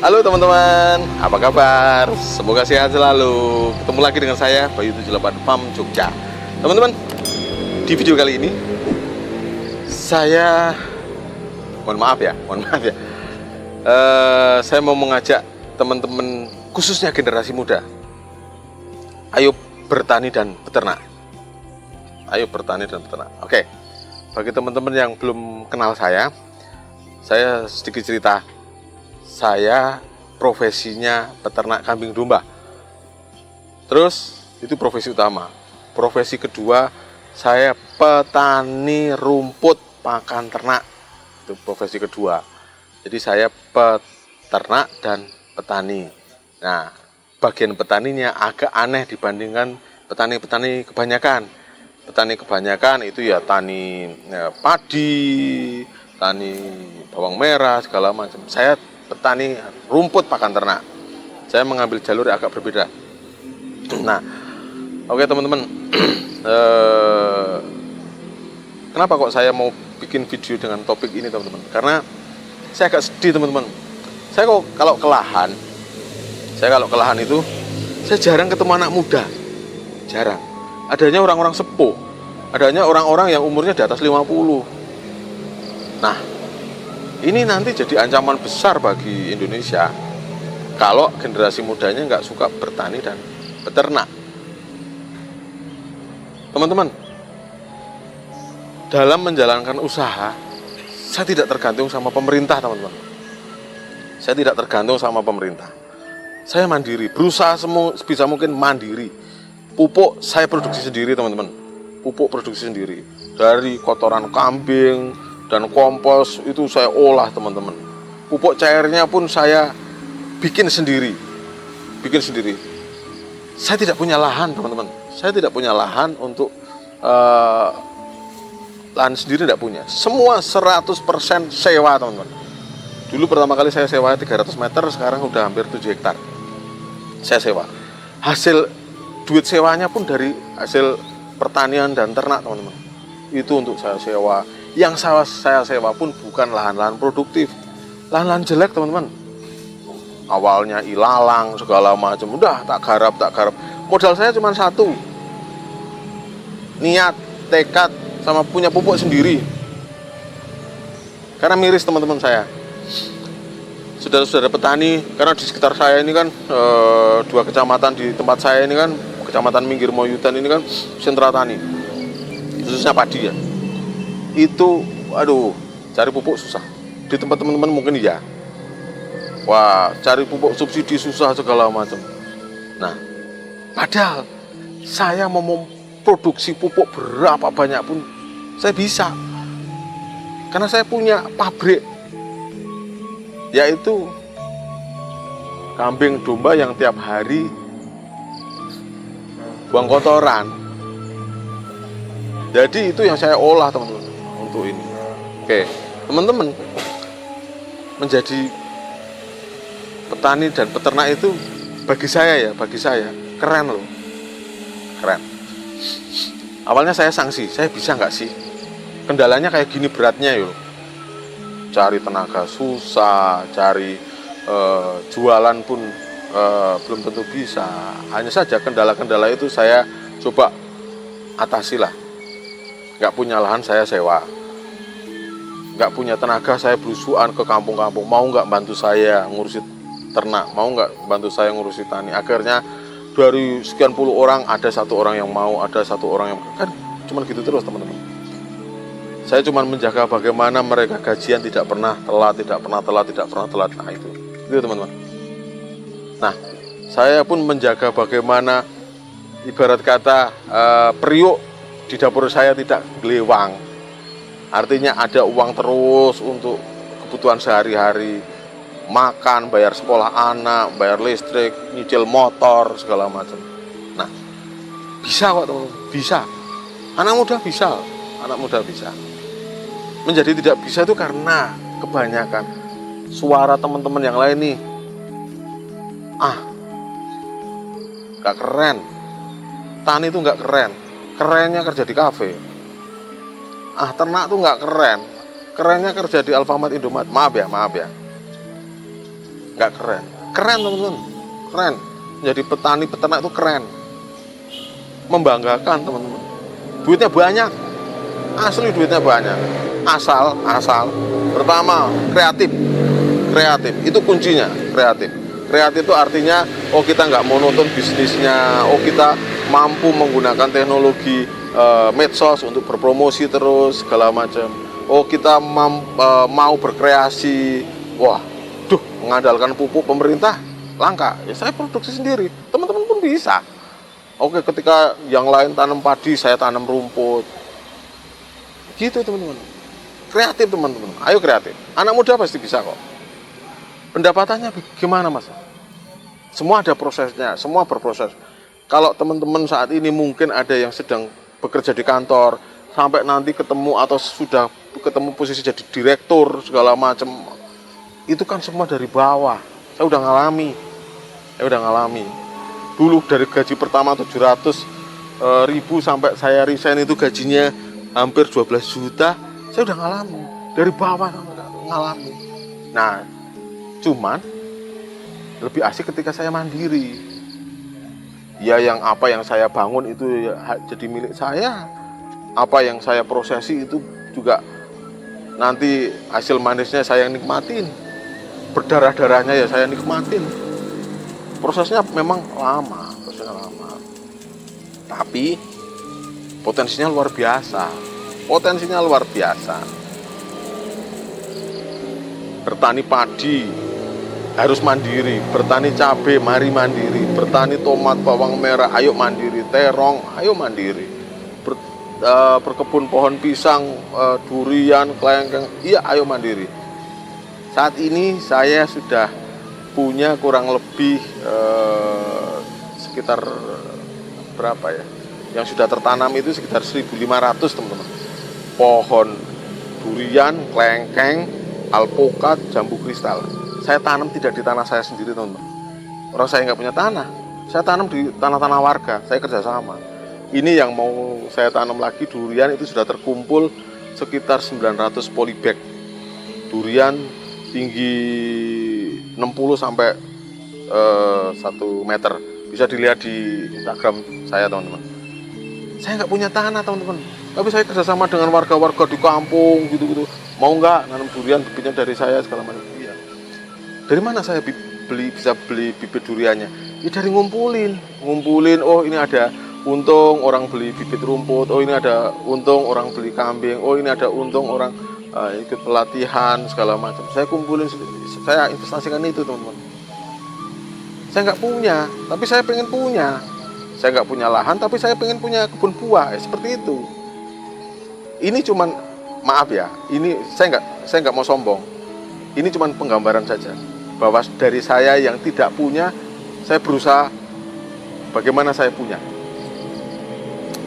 Halo teman-teman, apa kabar? Semoga sehat selalu. Ketemu lagi dengan saya, Bayu 78 Farm Jogja. Teman-teman, di video kali ini saya mohon maaf ya. Saya mau mengajak teman-teman, khususnya generasi muda, ayo bertani dan beternak. Oke, bagi teman-teman yang belum kenal saya sedikit cerita. Saya profesinya peternak kambing domba. Terus itu profesi utama. Profesi kedua, saya petani rumput pakan ternak. Itu profesi kedua. Jadi saya peternak dan petani. Nah, bagian petaninya agak aneh dibandingkan petani-petani kebanyakan. Petani kebanyakan itu ya tani padi, tani bawang merah, segala macam. Saya petani rumput pakan ternak. Saya mengambil jalur yang agak berbeda. Nah, oke teman-teman, kenapa kok saya mau bikin video dengan topik ini teman-teman? Karena saya agak sedih teman-teman. Saya kalau ke lahan itu, saya jarang ketemu anak muda. Jarang. Adanya orang-orang sepuh. Adanya orang-orang yang umurnya di atas 50. Nah, ini nanti jadi ancaman besar bagi Indonesia kalau generasi mudanya nggak suka bertani dan beternak. Teman-teman, dalam menjalankan usaha, saya tidak tergantung sama pemerintah, teman-teman. Saya tidak tergantung sama pemerintah. Saya mandiri, berusaha sebisa mungkin mandiri. Pupuk saya produksi sendiri, teman-teman. Pupuk produksi sendiri. Dari kotoran kambing dan kompos itu saya olah, teman-teman. Pupuk cairnya pun saya bikin sendiri. Saya tidak punya lahan, teman-teman. Saya tidak punya lahan untuk lahan sendiri, tidak punya. Semua 100% sewa, teman-teman. Dulu pertama kali saya sewa 300 meter, sekarang udah hampir 7 hektar. Saya sewa. Hasil duit sewanya pun dari hasil pertanian dan ternak, teman-teman. Itu untuk saya sewa. Yang saya sewa pun bukan lahan-lahan produktif, lahan-lahan jelek, teman-teman. Awalnya ilalang segala macam, udah tak garap. Modal saya cuma satu, niat, tekad, sama punya pupuk sendiri. Karena miris teman-teman saya, saudara-saudara petani, karena di sekitar saya ini kan 2 kecamatan di tempat saya ini kan, Kecamatan Minggir Moyudan ini kan sentra tani, khususnya padi ya. Itu, cari pupuk susah. Di tempat teman-teman mungkin ya. Wah, cari pupuk subsidi susah segala macam. Nah, padahal saya mau memproduksi pupuk berapa banyak pun saya bisa. Karena saya punya pabrik, yaitu kambing domba yang tiap hari buang kotoran. Jadi itu yang saya olah, teman-teman, untuk ini. Oke, teman-teman, menjadi petani dan peternak itu bagi saya keren loh. Keren. Awalnya saya sanksi, saya bisa nggak sih? Kendalanya kayak gini beratnya yuk. Cari tenaga susah, cari jualan pun belum tentu bisa. Hanya saja kendala-kendala itu saya coba atasi lah. Nggak punya lahan saya sewa, nggak punya tenaga saya belusuan ke kampung-kampung. Mau nggak bantu saya ngurusi ternak, mau nggak bantu saya ngurusi tani. Akhirnya dari sekian puluh orang ada 1 orang yang mau, ada 1 orang yang kan cuman gitu terus, teman-teman. Saya cuma menjaga bagaimana mereka gajian tidak pernah telat. Nah itu teman-teman. Nah, saya pun menjaga bagaimana ibarat kata periuk di dapur saya tidak gelewang. Artinya ada uang terus untuk kebutuhan sehari-hari, makan, bayar sekolah anak, bayar listrik, nyicil motor, segala macam. Nah, bisa kok teman-teman, bisa. Anak muda bisa. Menjadi tidak bisa itu karena kebanyakan suara teman-teman yang lain nih. Gak keren. Tani itu gak keren. Kerennya kerja di kafe. Ternak tuh nggak keren. Kerennya kerja di Alfamart, Indomaret. Maaf ya. nggak keren. Keren teman-teman, keren. Menjadi petani peternak itu keren, membanggakan teman-teman. Duitnya banyak, asli duitnya banyak. Asal pertama kreatif itu kuncinya. Kreatif itu artinya kita nggak monoton bisnisnya, kita mampu menggunakan teknologi medsos untuk berpromosi terus segala macam. Kita mau berkreasi. Mengandalkan pupuk pemerintah langka, ya saya produksi sendiri. Teman-teman pun bisa. Ketika yang lain tanam padi, saya tanam rumput. Gitu teman-teman. Kreatif teman-teman. Ayo kreatif. Anak muda pasti bisa kok. Pendapatannya gimana mas? Semua ada prosesnya, semua berproses. Kalau teman-teman saat ini mungkin ada yang sedang bekerja di kantor, sampai nanti ketemu atau sudah ketemu posisi jadi direktur segala macam, itu kan semua dari bawah. Saya udah ngalami. Dulu dari gaji pertama 700.000 sampai saya resign itu gajinya hampir 12 juta. Saya udah ngalami. Dari bawah ngalami. Nah, cuman lebih asik ketika saya mandiri. Ya apa yang saya bangun itu ya jadi milik saya. Apa yang saya prosesi itu juga nanti hasil manisnya saya nikmatin. Berdarah-darahnya ya saya nikmatin. Prosesnya memang lama. Tapi potensinya luar biasa. Bertani padi harus mandiri, bertani cabai mari mandiri, bertani tomat, bawang merah ayo mandiri, terong ayo mandiri, berkebun pohon pisang, durian, kelengkeng, iya ayo mandiri. Saat ini saya sudah punya kurang lebih sekitar berapa ya? Yang sudah tertanam itu sekitar 1.500 teman-teman. Pohon durian, kelengkeng, alpukat, jambu kristal. Saya tanam tidak di tanah saya sendiri teman-teman. Orang saya nggak punya tanah. Saya tanam di tanah-tanah warga. Saya kerjasama. Ini yang mau saya tanam lagi durian itu sudah terkumpul sekitar 900 polybag. Durian tinggi 60 sampai 1 meter. Bisa dilihat di Instagram saya teman-teman. Saya nggak punya tanah teman-teman, tapi saya kerjasama dengan warga-warga di kampung gitu-gitu. Mau nggak nanam durian, bibitnya dari saya segala macam. Iya. Dari mana saya bisa beli bibit duriannya? Ya dari ngumpulin. Oh ini ada untung orang beli bibit rumput. Oh ini ada untung orang beli kambing. Oh ini ada untung orang ikut pelatihan segala macam. Saya kumpulin, saya investasikan itu teman-teman. Saya nggak punya, tapi saya pengen punya. Saya nggak punya lahan, tapi saya pengen punya kebun buah, seperti itu. Ini cuman, maaf ya, ini saya nggak mau sombong. Ini cuman penggambaran saja, bahwa dari saya yang tidak punya, saya berusaha bagaimana saya punya.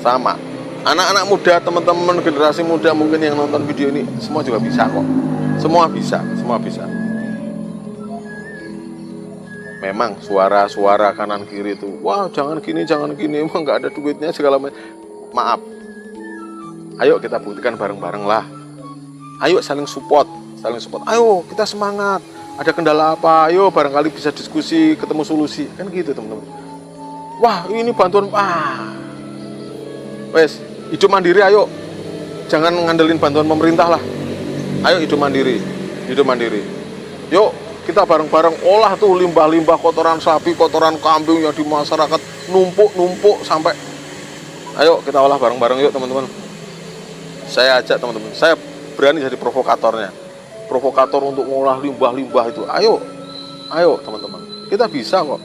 Sama, anak-anak muda, teman-teman generasi muda mungkin yang nonton video ini, semua juga bisa kok. Semua bisa. Memang suara-suara kanan kiri itu, wah jangan gini, emang nggak ada duitnya segala macam. Maaf, ayo kita buktikan bareng-bareng lah. Ayo saling support. Ayo kita semangat. Ada kendala apa? Ayo barangkali bisa diskusi, ketemu solusi. Kan gitu teman-teman. Wah ini bantuan, wes hidup mandiri ayo. Jangan ngandelin bantuan pemerintah lah. Ayo hidup mandiri. Yuk. Kita bareng-bareng olah tuh limbah-limbah kotoran sapi, kotoran kambing yang di masyarakat numpuk sampai. Ayo kita olah bareng-bareng yuk teman-teman. Saya ajak teman-teman. Saya berani jadi provokatornya. Provokator untuk mengolah limbah-limbah itu. Ayo teman-teman. Kita bisa kok.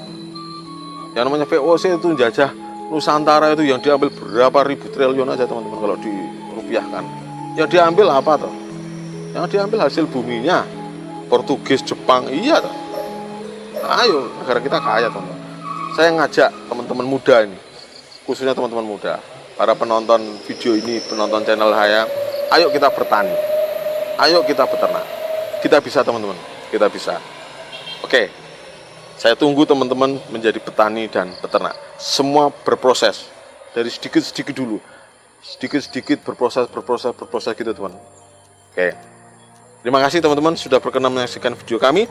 Yang namanya VOC itu jajah Nusantara itu yang diambil berapa ribu triliun aja teman-teman kalau dirupiahkan. Yang diambil apa toh? Yang diambil hasil buminya. Portugis, Jepang, iya. Ayo, negara kita kaya teman-teman. Saya ngajak teman-teman muda ini, khususnya teman-teman muda, para penonton video ini, penonton channel saya, ayo kita bertani, ayo kita beternak. Kita bisa teman-teman, kita bisa. Oke, saya tunggu teman-teman menjadi petani dan peternak. Semua berproses, dari sedikit-sedikit dulu, sedikit-sedikit berproses gitu teman. Oke. Terima kasih teman-teman sudah berkenan menyaksikan video kami.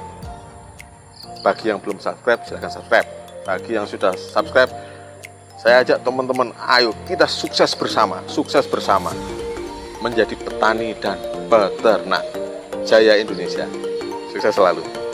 Bagi yang belum subscribe, silahkan subscribe. Bagi yang sudah subscribe, saya ajak teman-teman, ayo kita sukses bersama menjadi petani dan peternak. Jaya Indonesia, sukses selalu.